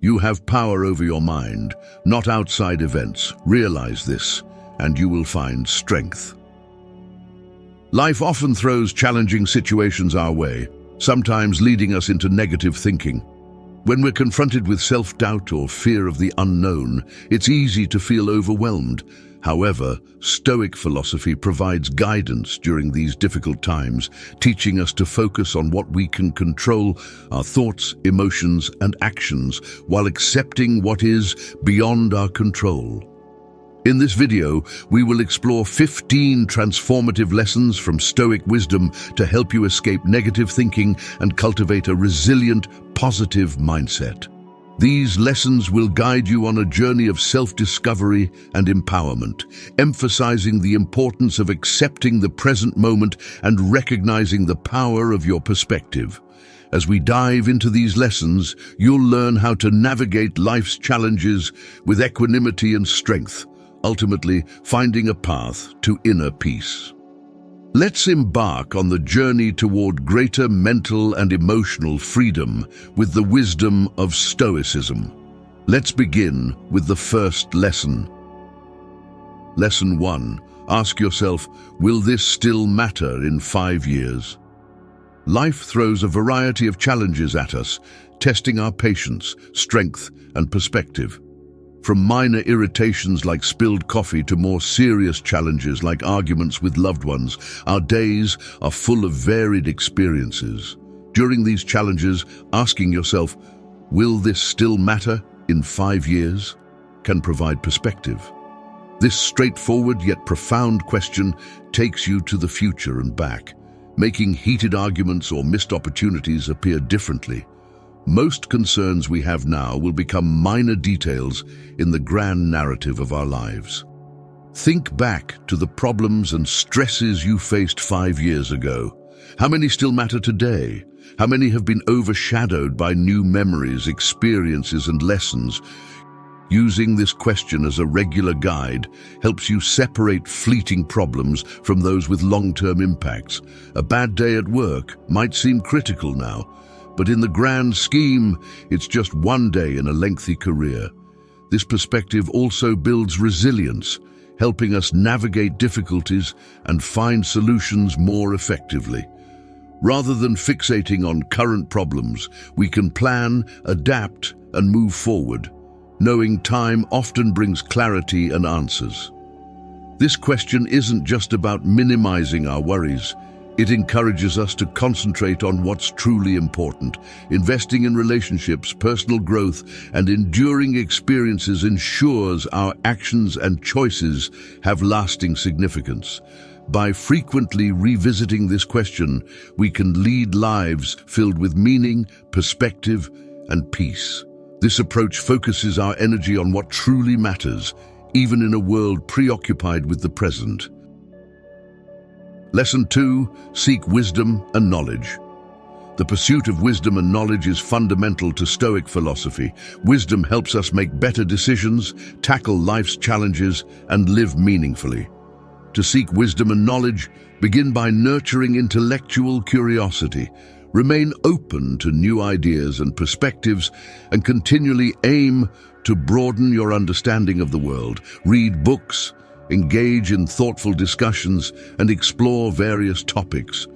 You have power over your mind, not outside events. Realize this, and you will find strength. Life often throws challenging situations our way, sometimes leading us into negative thinking. When we're confronted with self-doubt or fear of the unknown, it's easy to feel overwhelmed. However, Stoic philosophy provides guidance during these difficult times, teaching us to focus on what we can control, our thoughts, emotions, and actions, while accepting what is beyond our control. In this video, we will explore 15 transformative lessons from Stoic wisdom to help you escape negative thinking and cultivate a resilient, positive mindset. These lessons will guide you on a journey of self-discovery and empowerment, emphasizing the importance of accepting the present moment and recognizing the power of your perspective. As we dive into these lessons, you'll learn how to navigate life's challenges with equanimity and strength, ultimately finding a path to inner peace. Let's embark on the journey toward greater mental and emotional freedom with the wisdom of Stoicism. Let's begin with the first lesson. Lesson 1. Ask yourself, will this still matter in 5 years? Life throws a variety of challenges at us, testing our patience, strength, and perspective. From minor irritations like spilled coffee to more serious challenges like arguments with loved ones, our days are full of varied experiences. During these challenges, asking yourself, will this still matter in 5 years, can provide perspective. This straightforward yet profound question takes you to the future and back, making heated arguments or missed opportunities appear differently. Most concerns we have now will become minor details in the grand narrative of our lives. Think back to the problems and stresses you faced 5 years ago. How many still matter today? How many have been overshadowed by new memories, experiences, and lessons? Using this question as a regular guide helps you separate fleeting problems from those with long-term impacts. A bad day at work might seem critical now, but in the grand scheme, it's just one day in a lengthy career. This perspective also builds resilience, helping us navigate difficulties and find solutions more effectively. Rather than fixating on current problems, we can plan, adapt, and move forward, knowing time often brings clarity and answers. This question isn't just about minimizing our worries. It encourages us to concentrate on what's truly important. Investing in relationships, personal growth, and enduring experiences ensures our actions and choices have lasting significance. By frequently revisiting this question, we can lead lives filled with meaning, perspective, and peace. This approach focuses our energy on what truly matters, even in a world preoccupied with the present. Lesson 2. Seek wisdom and knowledge. The pursuit of wisdom and knowledge is fundamental to Stoic philosophy. Wisdom helps us make better decisions, tackle life's challenges, and live meaningfully. To seek wisdom and knowledge, begin by nurturing intellectual curiosity. Remain open to new ideas and perspectives, and continually aim to broaden your understanding of the world. Read books, engage in thoughtful discussions, and explore various topics.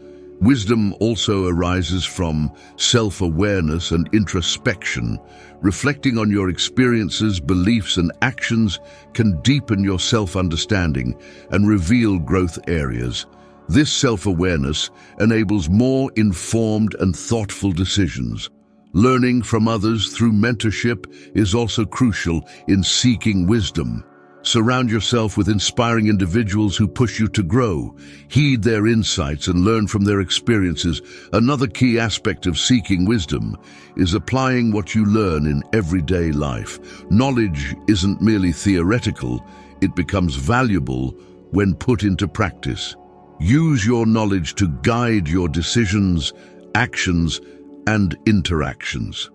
Wisdom also arises from self-awareness and introspection. Reflecting on your experiences, beliefs, and actions can deepen your self-understanding and reveal growth areas. This self-awareness enables more informed and thoughtful decisions. Learning from others through mentorship is also crucial in seeking wisdom. Surround yourself with inspiring individuals who push you to grow. Heed their insights and learn from their experiences. Another key aspect of seeking wisdom is applying what you learn in everyday life. Knowledge isn't merely theoretical, it becomes valuable when put into practice. Use your knowledge to guide your decisions, actions, and interactions.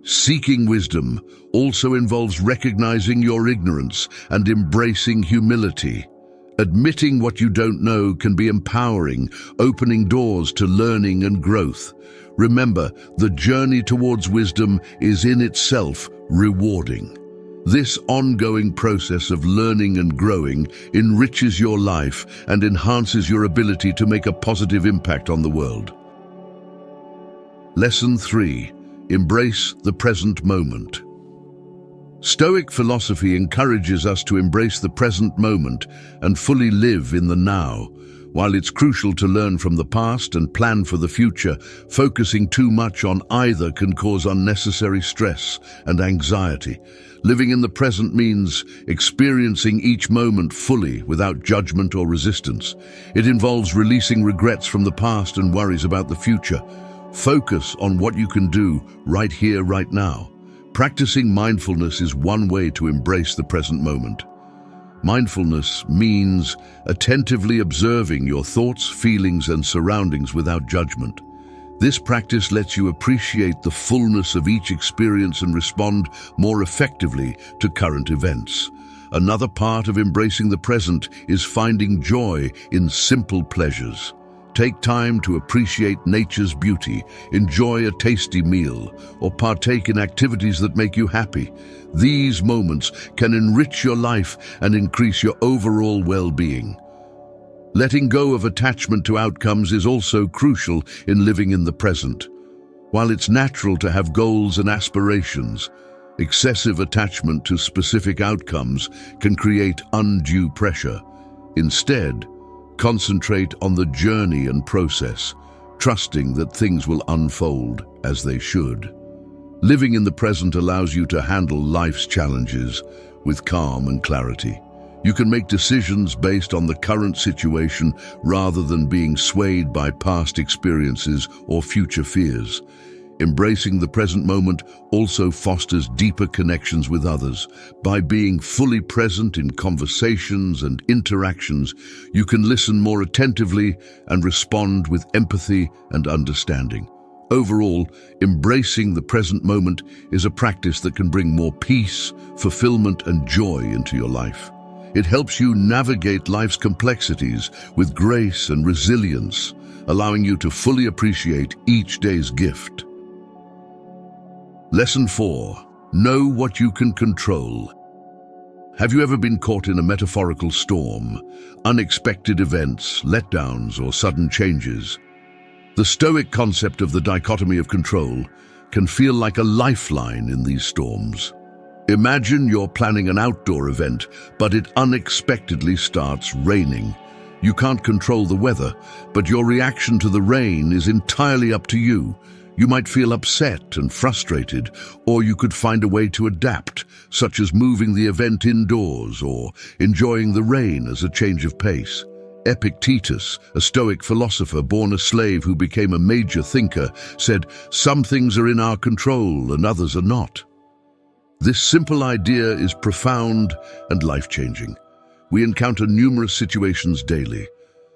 Seeking wisdom also involves recognizing your ignorance and embracing humility. Admitting what you don't know can be empowering, opening doors to learning and growth. Remember, the journey towards wisdom is in itself rewarding. This ongoing process of learning and growing enriches your life and enhances your ability to make a positive impact on the world. Lesson 3. Embrace the present moment. Stoic philosophy encourages us to embrace the present moment and fully live in the now. While it's crucial to learn from the past and plan for the future, focusing too much on either can cause unnecessary stress and anxiety. Living in the present means experiencing each moment fully without judgment or resistance. It involves releasing regrets from the past and worries about the future. Focus on what you can do right here, right now. Practicing mindfulness is one way to embrace the present moment. Mindfulness means attentively observing your thoughts, feelings, and surroundings without judgment. This practice lets you appreciate the fullness of each experience and respond more effectively to current events. Another part of embracing the present is finding joy in simple pleasures. Take time to appreciate nature's beauty, enjoy a tasty meal, or partake in activities that make you happy. These moments can enrich your life and increase your overall well-being. Letting go of attachment to outcomes is also crucial in living in the present. While it's natural to have goals and aspirations, excessive attachment to specific outcomes can create undue pressure. Instead, concentrate on the journey and process, trusting that things will unfold as they should. Living in the present allows you to handle life's challenges with calm and clarity. You can make decisions based on the current situation rather than being swayed by past experiences or future fears. Embracing the present moment also fosters deeper connections with others. By being fully present in conversations and interactions, you can listen more attentively and respond with empathy and understanding. Overall, embracing the present moment is a practice that can bring more peace, fulfillment, and joy into your life. It helps you navigate life's complexities with grace and resilience, allowing you to fully appreciate each day's gift. Lesson 4. Know what you can control. Have you ever been caught in a metaphorical storm, unexpected events, letdowns, or sudden changes? The Stoic concept of the dichotomy of control can feel like a lifeline in these storms. Imagine you're planning an outdoor event, but it unexpectedly starts raining. You can't control the weather, but your reaction to the rain is entirely up to you. You might feel upset and frustrated, or you could find a way to adapt, such as moving the event indoors or enjoying the rain as a change of pace. Epictetus, a Stoic philosopher born a slave who became a major thinker, said, "Some things are in our control and others are not." This simple idea is profound and life-changing. We encounter numerous situations daily.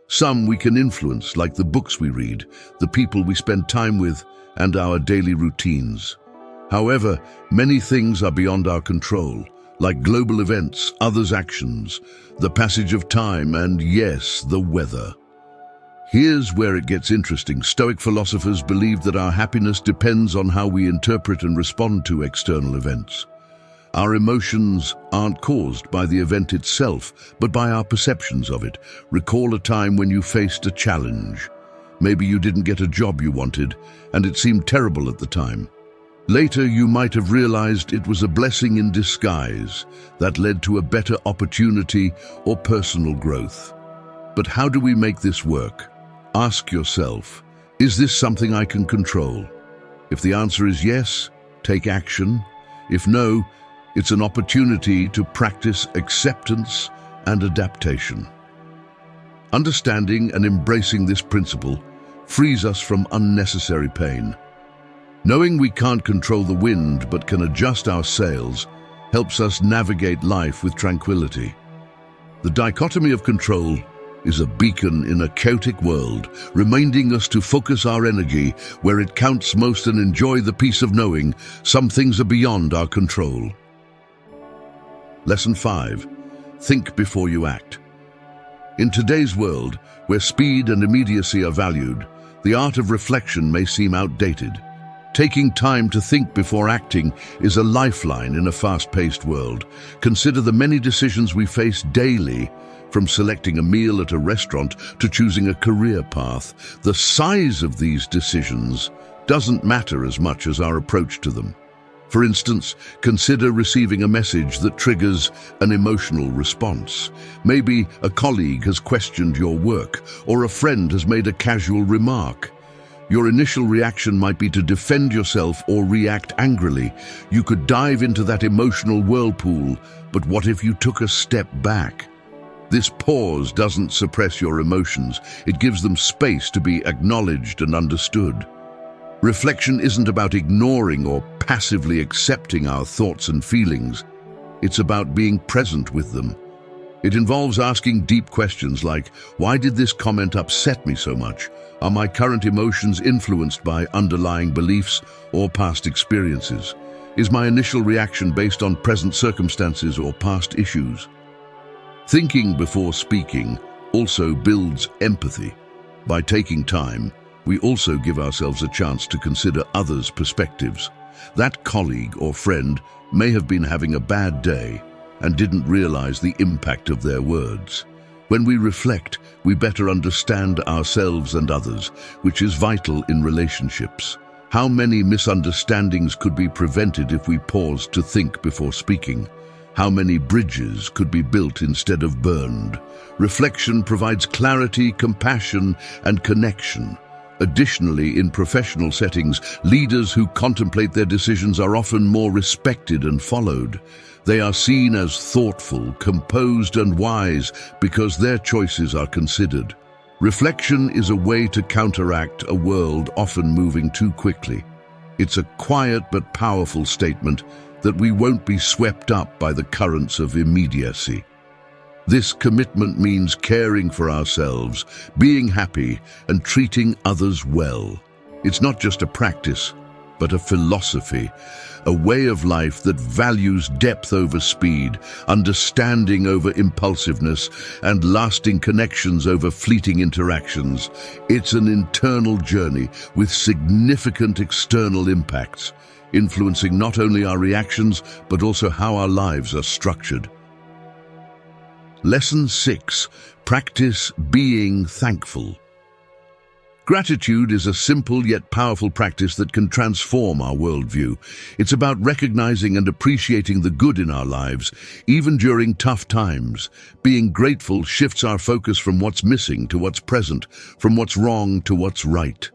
Some we can influence, like the books we read, the people we spend time with, and our daily routines. However, many things are beyond our control, like global events, others' actions, the passage of time, and yes, the weather. Here's where it gets interesting. Stoic philosophers believe that our happiness depends on how we interpret and respond to external events. Our emotions aren't caused by the event itself, but by our perceptions of it. Recall a time when you faced a challenge. Maybe you didn't get a job you wanted, and it seemed terrible at the time. Later, you might have realized it was a blessing in disguise that led to a better opportunity or personal growth. But how do we make this work? Ask yourself, is this something I can control? If the answer is yes, take action. If no, it's an opportunity to practice acceptance and adaptation. Understanding and embracing this principle frees us from unnecessary pain. Knowing we can't control the wind but can adjust our sails helps us navigate life with tranquility. The dichotomy of control is a beacon in a chaotic world, reminding us to focus our energy where it counts most and enjoy the peace of knowing some things are beyond our control. Lesson 5. Think before you act. In today's world, where speed and immediacy are valued, the art of reflection may seem outdated. Taking time to think before acting is a lifeline in a fast-paced world. Consider the many decisions we face daily, from selecting a meal at a restaurant to choosing a career path. The size of these decisions doesn't matter as much as our approach to them. For instance, consider receiving a message that triggers an emotional response. Maybe a colleague has questioned your work, or a friend has made a casual remark. Your initial reaction might be to defend yourself or react angrily. You could dive into that emotional whirlpool, but what if you took a step back? This pause doesn't suppress your emotions. It gives them space to be acknowledged and understood. Reflection isn't about ignoring or passively accepting our thoughts and feelings. It's about being present with them. It involves asking deep questions like, why did this comment upset me so much? Are my current emotions influenced by underlying beliefs or past experiences? Is my initial reaction based on present circumstances or past issues? Thinking before speaking also builds empathy. By taking time, we also give ourselves a chance to consider others' perspectives. That colleague or friend may have been having a bad day and didn't realize the impact of their words. When we reflect, we better understand ourselves and others, which is vital in relationships. How many misunderstandings could be prevented if we paused to think before speaking? How many bridges could be built instead of burned? Reflection provides clarity, compassion, and connection. Additionally, in professional settings, leaders who contemplate their decisions are often more respected and followed. They are seen as thoughtful, composed, and wise because their choices are considered. Reflection is a way to counteract a world often moving too quickly. It's a quiet but powerful statement that we won't be swept up by the currents of immediacy. This commitment means caring for ourselves, being happy, and treating others well. It's not just a practice, but a philosophy, a way of life that values depth over speed, understanding over impulsiveness, and lasting connections over fleeting interactions. It's an internal journey with significant external impacts, influencing not only our reactions, but also how our lives are structured. Lesson 6. Practice being thankful. Gratitude is a simple yet powerful practice that can transform our worldview. It's about recognizing and appreciating the good in our lives, even during tough times. Being grateful shifts our focus from what's missing to what's present, from what's wrong to what's right.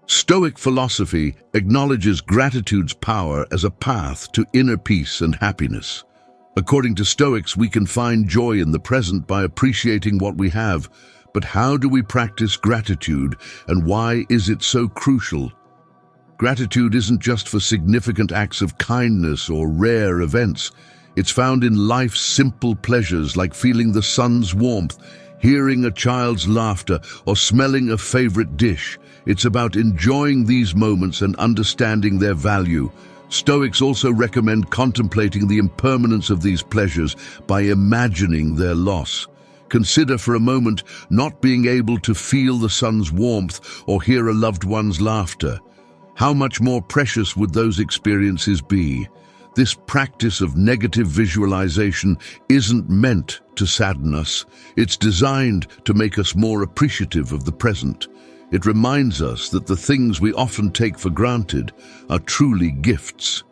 Stoic philosophy acknowledges gratitude's power as a path to inner peace and happiness. According to Stoics, we can find joy in the present by appreciating what we have. But how do we practice gratitude, and why is it so crucial? Gratitude isn't just for significant acts of kindness or rare events. It's found in life's simple pleasures like feeling the sun's warmth, hearing a child's laughter, or smelling a favorite dish. It's about enjoying these moments and understanding their value. Stoics also recommend contemplating the impermanence of these pleasures by imagining their loss. Consider for a moment not being able to feel the sun's warmth or hear a loved one's laughter. How much more precious would those experiences be? This practice of negative visualization isn't meant to sadden us. It's designed to make us more appreciative of the present. It reminds us that the things we often take for granted are truly gifts.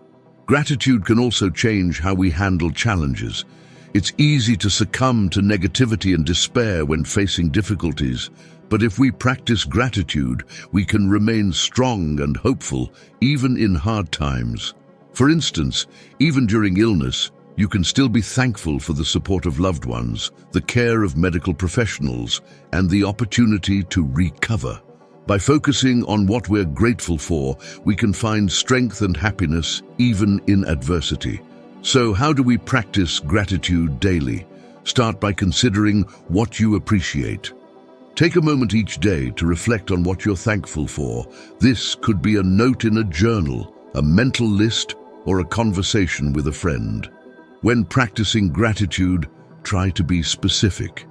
Gratitude can also change how we handle challenges. It's easy to succumb to negativity and despair when facing difficulties, but if we practice gratitude, we can remain strong and hopeful even in hard times. For instance, even during illness, you can still be thankful for the support of loved ones, the care of medical professionals, and the opportunity to recover. By focusing on what we're grateful for, we can find strength and happiness even in adversity. So how do we practice gratitude daily? Start by considering what you appreciate. Take a moment each day to reflect on what you're thankful for. This could be a note in a journal, a mental list, or a conversation with a friend. When practicing gratitude, try to be specific.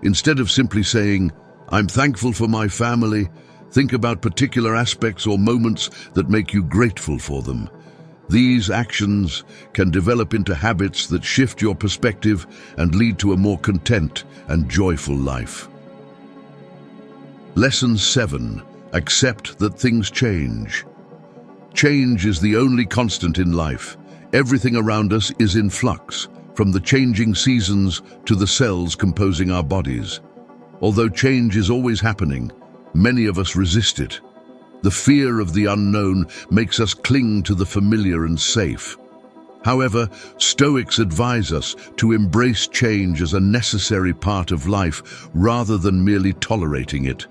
Instead of simply saying, "I'm thankful for my family," Think about particular aspects or moments that make you grateful for them. These actions can develop into habits that shift your perspective and lead to a more content and joyful life. Lesson 7. Accept that things change. Change is the only constant in life. Everything around us is in flux, from the changing seasons to the cells composing our bodies. Although change is always happening, many of us resist it. The fear of the unknown makes us cling to the familiar and safe. However, Stoics advise us to embrace change as a necessary part of life rather than merely tolerating it.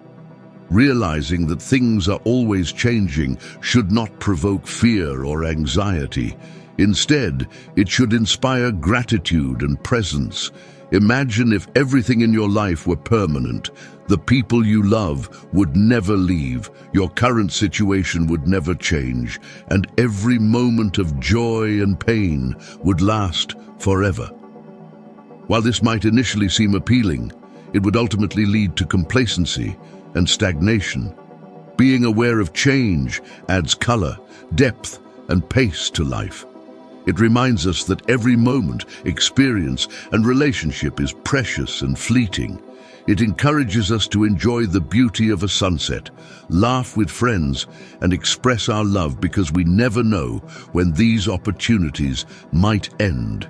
Realizing that things are always changing should not provoke fear or anxiety. Instead, it should inspire gratitude and presence. Imagine if everything in your life were permanent. The people you love would never leave, your current situation would never change, and every moment of joy and pain would last forever. While this might initially seem appealing, it would ultimately lead to complacency and stagnation. Being aware of change adds color, depth, and pace to life. It reminds us that every moment, experience, and relationship is precious and fleeting. It encourages us to enjoy the beauty of a sunset, laugh with friends, and express our love because we never know when these opportunities might end.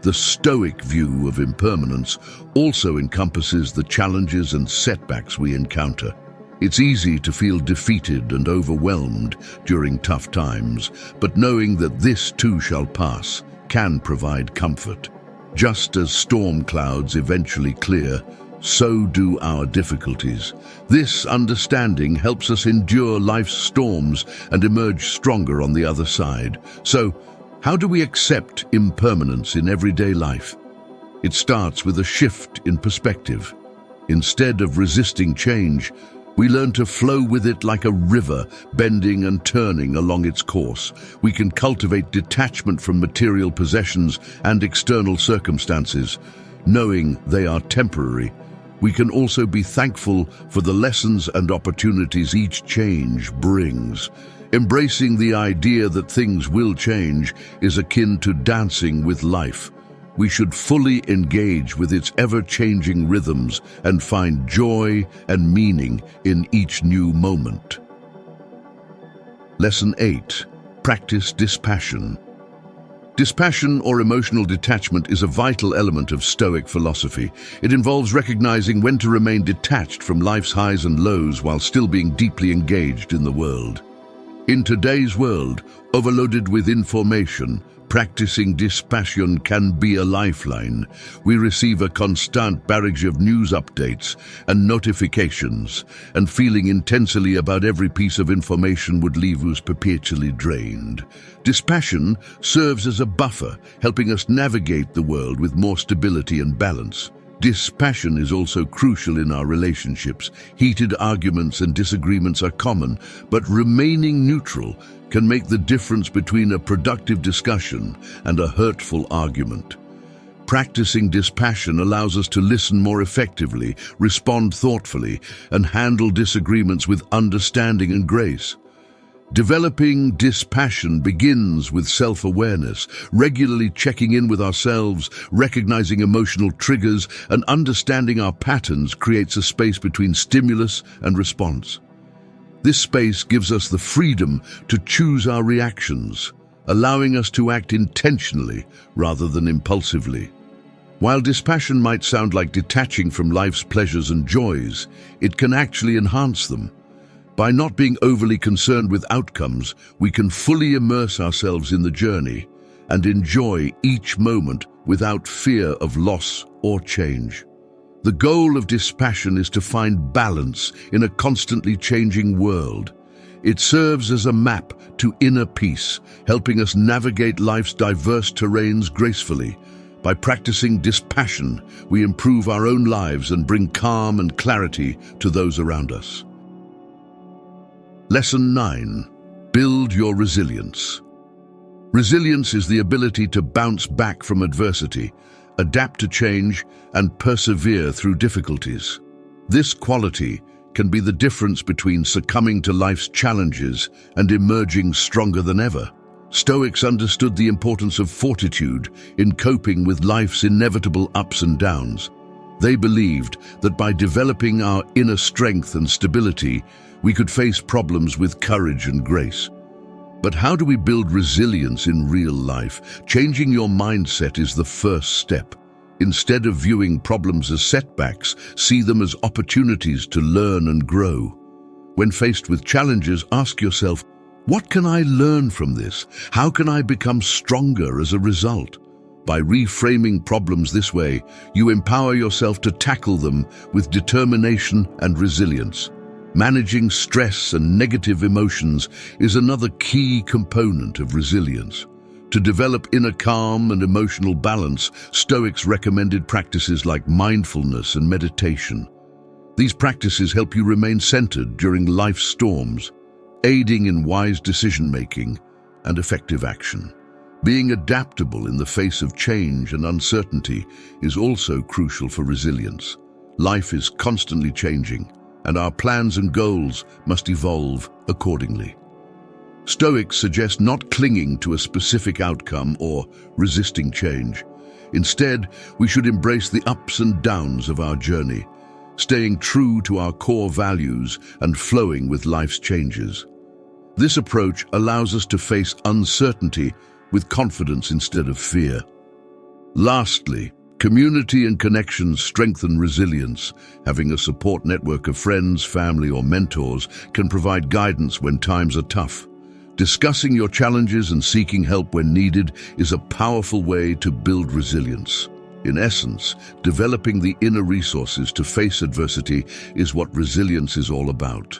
The Stoic view of impermanence also encompasses the challenges and setbacks we encounter. It's easy to feel defeated and overwhelmed during tough times, but knowing that this too shall pass can provide comfort. Just as storm clouds eventually clear, so do our difficulties. This understanding helps us endure life's storms and emerge stronger on the other side. So, how do we accept impermanence in everyday life? It starts with a shift in perspective. Instead of resisting change, we learn to flow with it like a river, bending and turning along its course. We can cultivate detachment from material possessions and external circumstances, knowing they are temporary. We can also be thankful for the lessons and opportunities each change brings. Embracing the idea that things will change is akin to dancing with life. We should fully engage with its ever-changing rhythms and find joy and meaning in each new moment. Lesson 8. Practice dispassion. Dispassion, or emotional detachment, is a vital element of Stoic philosophy. It involves recognizing when to remain detached from life's highs and lows while still being deeply engaged in the world. In today's world, overloaded with information, practicing dispassion can be a lifeline. We receive a constant barrage of news updates and notifications, and feeling intensely about every piece of information would leave us perpetually drained. Dispassion serves as a buffer, helping us navigate the world with more stability and balance. Dispassion is also crucial in our relationships. Heated arguments and disagreements are common, but remaining neutral can make the difference between a productive discussion and a hurtful argument. Practicing dispassion allows us to listen more effectively, respond thoughtfully, and handle disagreements with understanding and grace. Developing dispassion begins with self-awareness, regularly checking in with ourselves, recognizing emotional triggers, and understanding our patterns creates a space between stimulus and response. This space gives us the freedom to choose our reactions, allowing us to act intentionally rather than impulsively. While dispassion might sound like detaching from life's pleasures and joys, it can actually enhance them. By not being overly concerned with outcomes, we can fully immerse ourselves in the journey and enjoy each moment without fear of loss or change. The goal of dispassion is to find balance in a constantly changing world. It serves as a map to inner peace, helping us navigate life's diverse terrains gracefully. By practicing dispassion, we improve our own lives and bring calm and clarity to those around us. Lesson 9. Build your resilience. Resilience is the ability to bounce back from adversity, adapt to change, and persevere through difficulties. This quality can be the difference between succumbing to life's challenges and emerging stronger than ever. Stoics understood the importance of fortitude in coping with life's inevitable ups and downs. They believed that by developing our inner strength and stability, we could face problems with courage and grace. But how do we build resilience in real life? Changing your mindset is the first step. Instead of viewing problems as setbacks, see them as opportunities to learn and grow. When faced with challenges, ask yourself, what can I learn from this? How can I become stronger as a result? By reframing problems this way, you empower yourself to tackle them with determination and resilience. Managing stress and negative emotions is another key component of resilience. To develop inner calm and emotional balance, Stoics recommended practices like mindfulness and meditation. These practices help you remain centered during life's storms, aiding in wise decision-making and effective action. Being adaptable in the face of change and uncertainty is also crucial for resilience. Life is constantly changing, and our plans and goals must evolve accordingly. Stoics suggest not clinging to a specific outcome or resisting change. Instead, we should embrace the ups and downs of our journey, staying true to our core values and flowing with life's changes. This approach allows us to face uncertainty with confidence instead of fear. Lastly, community and connections strengthen resilience. Having a support network of friends, family, or mentors can provide guidance when times are tough. Discussing your challenges and seeking help when needed is a powerful way to build resilience. In essence, developing the inner resources to face adversity is what resilience is all about.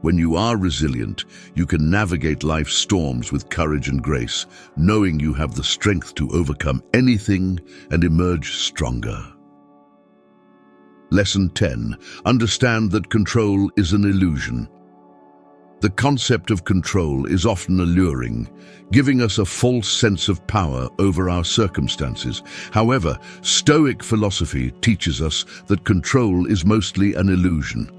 When you are resilient, you can navigate life's storms with courage and grace, knowing you have the strength to overcome anything and emerge stronger. Lesson 10. Understand that control is an illusion. The concept of control is often alluring, giving us a false sense of power over our circumstances. However, Stoic philosophy teaches us that control is mostly an illusion.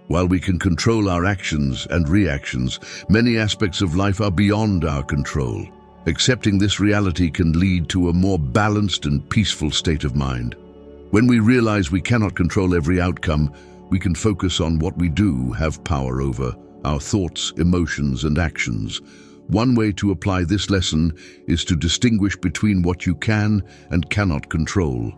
While we can control our actions and reactions, many aspects of life are beyond our control. Accepting this reality can lead to a more balanced and peaceful state of mind. When we realize we cannot control every outcome, we can focus on what we do have power over: our thoughts, emotions, and actions. One way to apply this lesson is to distinguish between what you can and cannot control.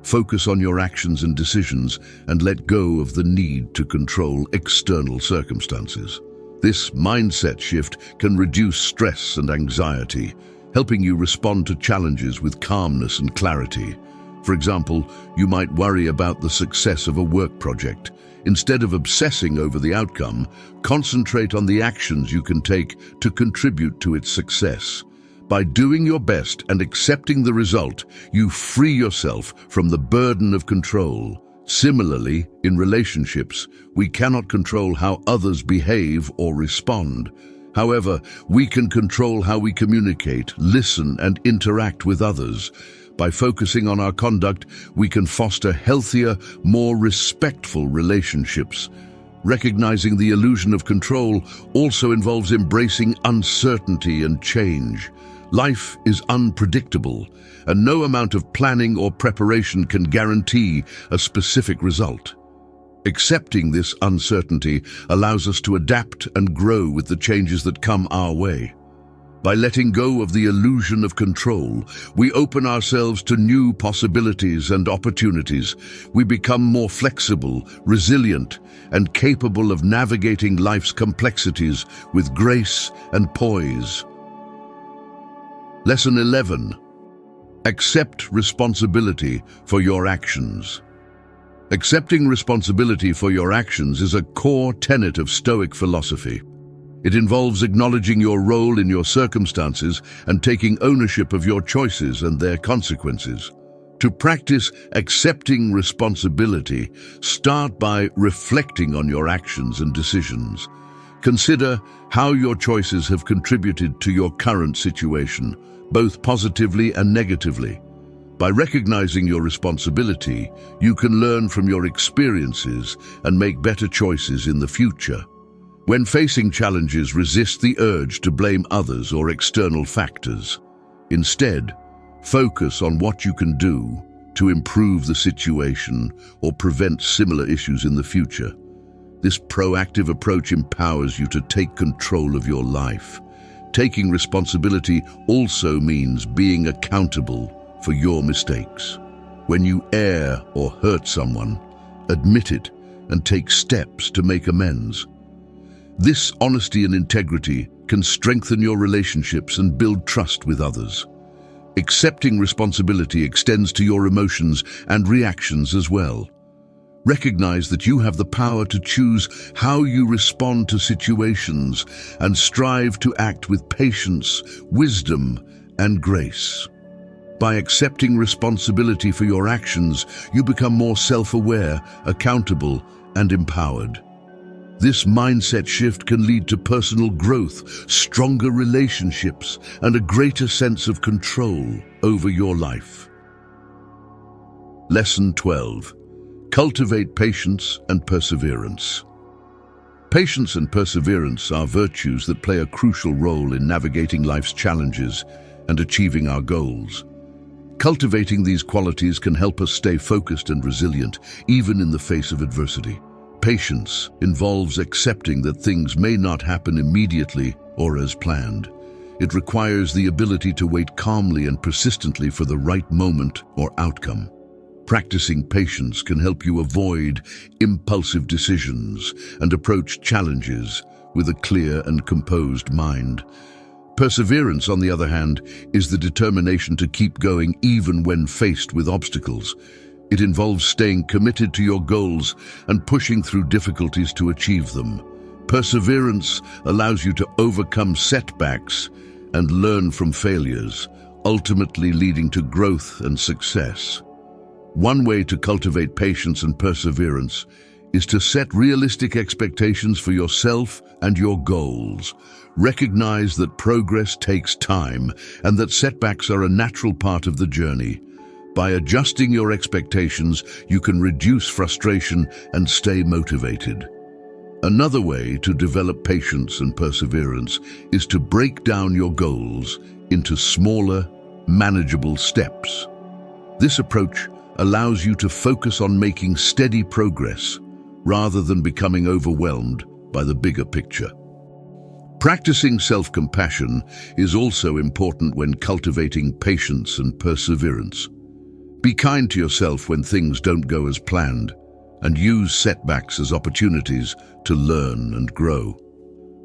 Focus on your actions and decisions and let go of the need to control external circumstances. This mindset shift can reduce stress and anxiety, helping you respond to challenges with calmness and clarity. For example, you might worry about the success of a work project. Instead of obsessing over the outcome, concentrate on the actions you can take to contribute to its success. By doing your best and accepting the result, you free yourself from the burden of control. Similarly, in relationships, we cannot control how others behave or respond. However, we can control how we communicate, listen, and interact with others. By focusing on our conduct, we can foster healthier, more respectful relationships. Recognizing the illusion of control also involves embracing uncertainty and change. Life is unpredictable, and no amount of planning or preparation can guarantee a specific result. Accepting this uncertainty allows us to adapt and grow with the changes that come our way. By letting go of the illusion of control, we open ourselves to new possibilities and opportunities. We become more flexible, resilient, and capable of navigating life's complexities with grace and poise. Lesson 11. Accept responsibility for your actions. Accepting responsibility for your actions is a core tenet of Stoic philosophy. It involves acknowledging your role in your circumstances and taking ownership of your choices and their consequences. To practice accepting responsibility, start by reflecting on your actions and decisions. Consider how your choices have contributed to your current situation, both positively and negatively. By recognizing your responsibility, you can learn from your experiences and make better choices in the future. When facing challenges, resist the urge to blame others or external factors. Instead, focus on what you can do to improve the situation or prevent similar issues in the future. This proactive approach empowers you to take control of your life. Taking responsibility also means being accountable for your mistakes. When you err or hurt someone, admit it and take steps to make amends. This honesty and integrity can strengthen your relationships and build trust with others. Accepting responsibility extends to your emotions and reactions as well. Recognize that you have the power to choose how you respond to situations and strive to act with patience, wisdom, and grace. By accepting responsibility for your actions, you become more self-aware, accountable, and empowered. This mindset shift can lead to personal growth, stronger relationships, and a greater sense of control over your life. Lesson 12. Cultivate patience and perseverance. Patience and perseverance are virtues that play a crucial role in navigating life's challenges and achieving our goals. Cultivating these qualities can help us stay focused and resilient, even in the face of adversity. Patience involves accepting that things may not happen immediately or as planned. It requires the ability to wait calmly and persistently for the right moment or outcome. Practicing patience can help you avoid impulsive decisions and approach challenges with a clear and composed mind. Perseverance, on the other hand, is the determination to keep going even when faced with obstacles. It involves staying committed to your goals and pushing through difficulties to achieve them. Perseverance allows you to overcome setbacks and learn from failures, ultimately leading to growth and success. One way to cultivate patience and perseverance is to set realistic expectations for yourself and your goals. Recognize that progress takes time and that setbacks are a natural part of the journey. By adjusting your expectations, you can reduce frustration and stay motivated. Another way to develop patience and perseverance is to break down your goals into smaller, manageable steps. This approach allows you to focus on making steady progress rather than becoming overwhelmed by the bigger picture. Practicing self-compassion is also important when cultivating patience and perseverance. Be kind to yourself when things don't go as planned, and use setbacks as opportunities to learn and grow.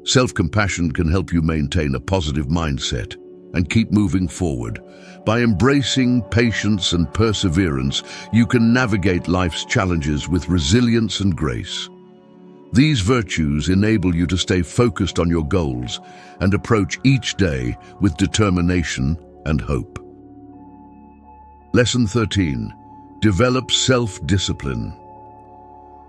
Self-compassion can help you maintain a positive mindset and keep moving forward. By embracing patience and perseverance, you can navigate life's challenges with resilience and grace. These virtues enable you to stay focused on your goals and approach each day with determination and hope. Lesson 13. Develop self-discipline.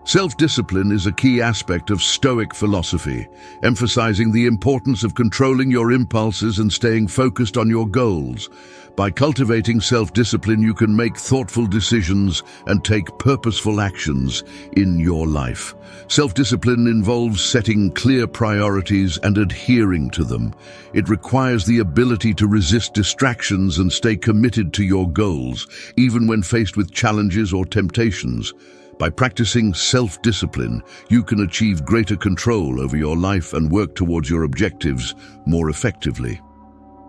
Self-discipline is a key aspect of Stoic philosophy, emphasizing the importance of controlling your impulses and staying focused on your goals. By cultivating self-discipline, you can make thoughtful decisions and take purposeful actions in your life. Self-discipline involves setting clear priorities and adhering to them. It requires the ability to resist distractions and stay committed to your goals, even when faced with challenges or temptations. By practicing self-discipline, you can achieve greater control over your life and work towards your objectives more effectively.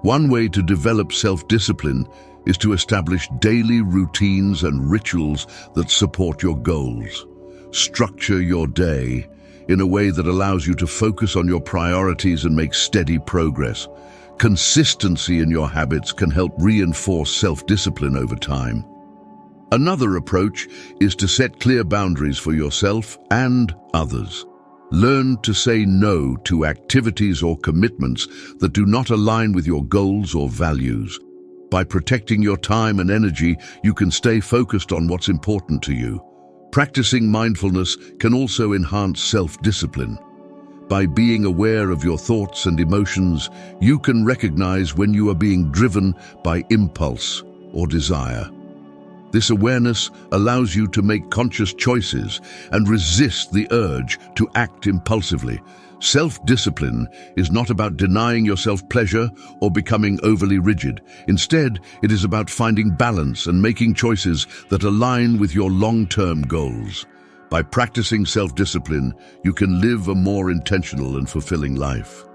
One way to develop self-discipline is to establish daily routines and rituals that support your goals. Structure your day in a way that allows you to focus on your priorities and make steady progress. Consistency in your habits can help reinforce self-discipline over time. Another approach is to set clear boundaries for yourself and others. Learn to say no to activities or commitments that do not align with your goals or values. By protecting your time and energy, you can stay focused on what's important to you. Practicing mindfulness can also enhance self-discipline. By being aware of your thoughts and emotions, you can recognize when you are being driven by impulse or desire. This awareness allows you to make conscious choices and resist the urge to act impulsively. Self-discipline is not about denying yourself pleasure or becoming overly rigid. Instead, it is about finding balance and making choices that align with your long-term goals. By practicing self-discipline, you can live a more intentional and fulfilling life.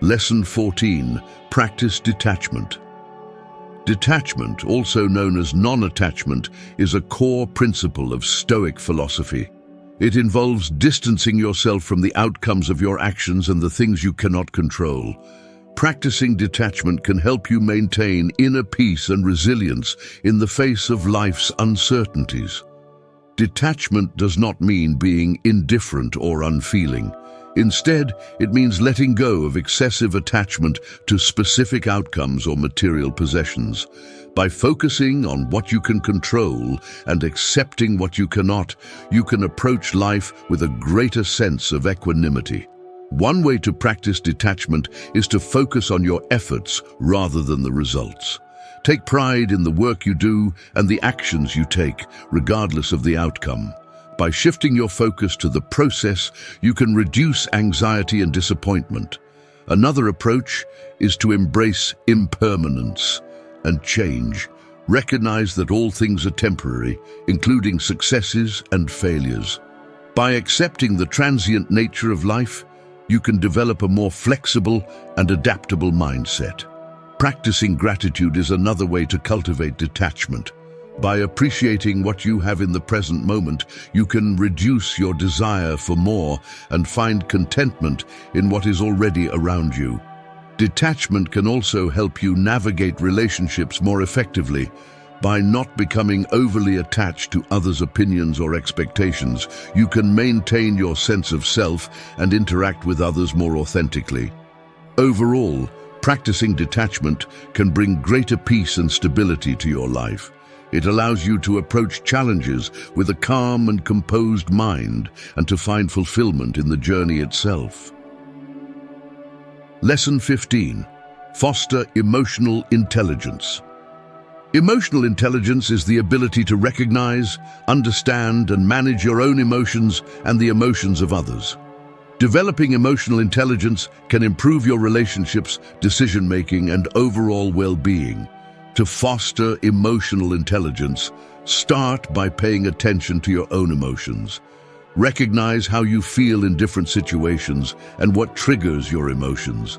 Lesson 14. Practice detachment. Detachment, also known as non-attachment, is a core principle of Stoic philosophy. It involves distancing yourself from the outcomes of your actions and the things you cannot control. Practicing detachment can help you maintain inner peace and resilience in the face of life's uncertainties. Detachment does not mean being indifferent or unfeeling. Instead, it means letting go of excessive attachment to specific outcomes or material possessions. By focusing on what you can control and accepting what you cannot, you can approach life with a greater sense of equanimity. One way to practice detachment is to focus on your efforts rather than the results. Take pride in the work you do and the actions you take, regardless of the outcome. By shifting your focus to the process, you can reduce anxiety and disappointment. Another approach is to embrace impermanence and change. Recognize that all things are temporary, including successes and failures. By accepting the transient nature of life, you can develop a more flexible and adaptable mindset. Practicing gratitude is another way to cultivate detachment. By appreciating what you have in the present moment, you can reduce your desire for more and find contentment in what is already around you. Detachment can also help you navigate relationships more effectively. By not becoming overly attached to others' opinions or expectations, you can maintain your sense of self and interact with others more authentically. Overall, practicing detachment can bring greater peace and stability to your life. It allows you to approach challenges with a calm and composed mind and to find fulfillment in the journey itself. Lesson 15. Foster emotional intelligence. Emotional intelligence is the ability to recognize, understand, and manage your own emotions and the emotions of others. Developing emotional intelligence can improve your relationships, decision-making, and overall well-being. To foster emotional intelligence, start by paying attention to your own emotions. Recognize how you feel in different situations and what triggers your emotions.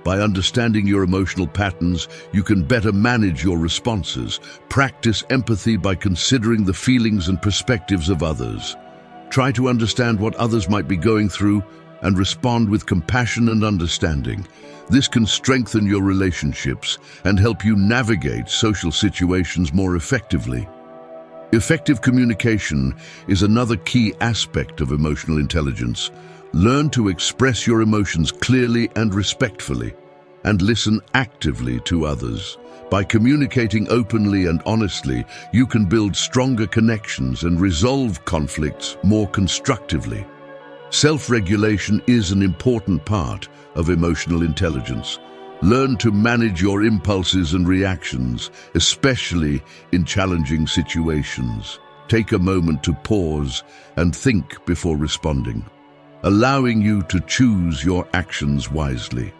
By understanding your emotional patterns, you can better manage your responses. Practice empathy by considering the feelings and perspectives of others. Try to understand what others might be going through and respond with compassion and understanding. This can strengthen your relationships and help you navigate social situations more effectively. Effective communication is another key aspect of emotional intelligence. Learn to express your emotions clearly and respectfully, and listen actively to others. By communicating openly and honestly, you can build stronger connections and resolve conflicts more constructively. Self-regulation is an important part of emotional intelligence. Learn to manage your impulses and reactions, especially in challenging situations. Take a moment to pause and think before responding, allowing you to choose your actions wisely.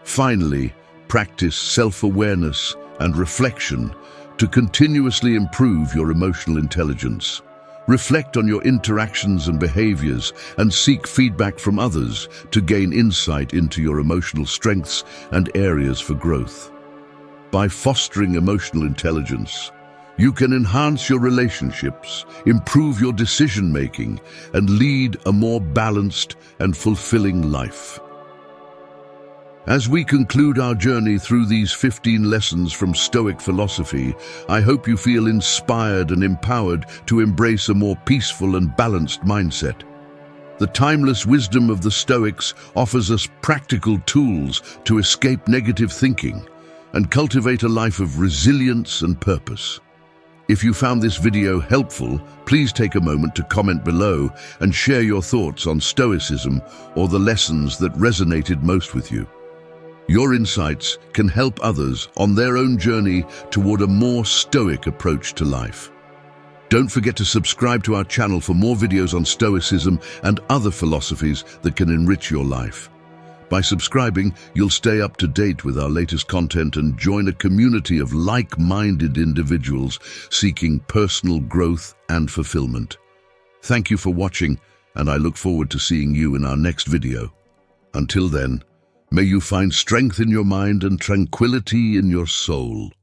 Finally, practice self-awareness and reflection to continuously improve your emotional intelligence. Reflect on your interactions and behaviors and seek feedback from others to gain insight into your emotional strengths and areas for growth. By fostering emotional intelligence, you can enhance your relationships, improve your decision-making, and lead a more balanced and fulfilling life. As we conclude our journey through these 15 lessons from Stoic philosophy, I hope you feel inspired and empowered to embrace a more peaceful and balanced mindset. The timeless wisdom of the Stoics offers us practical tools to escape negative thinking and cultivate a life of resilience and purpose. If you found this video helpful, please take a moment to comment below and share your thoughts on Stoicism or the lessons that resonated most with you. Your insights can help others on their own journey toward a more stoic approach to life. Don't forget to subscribe to our channel for more videos on Stoicism and other philosophies that can enrich your life. By subscribing, you'll stay up to date with our latest content and join a community of like-minded individuals seeking personal growth and fulfillment. Thank you for watching, and I look forward to seeing you in our next video. Until then, may you find strength in your mind and tranquility in your soul.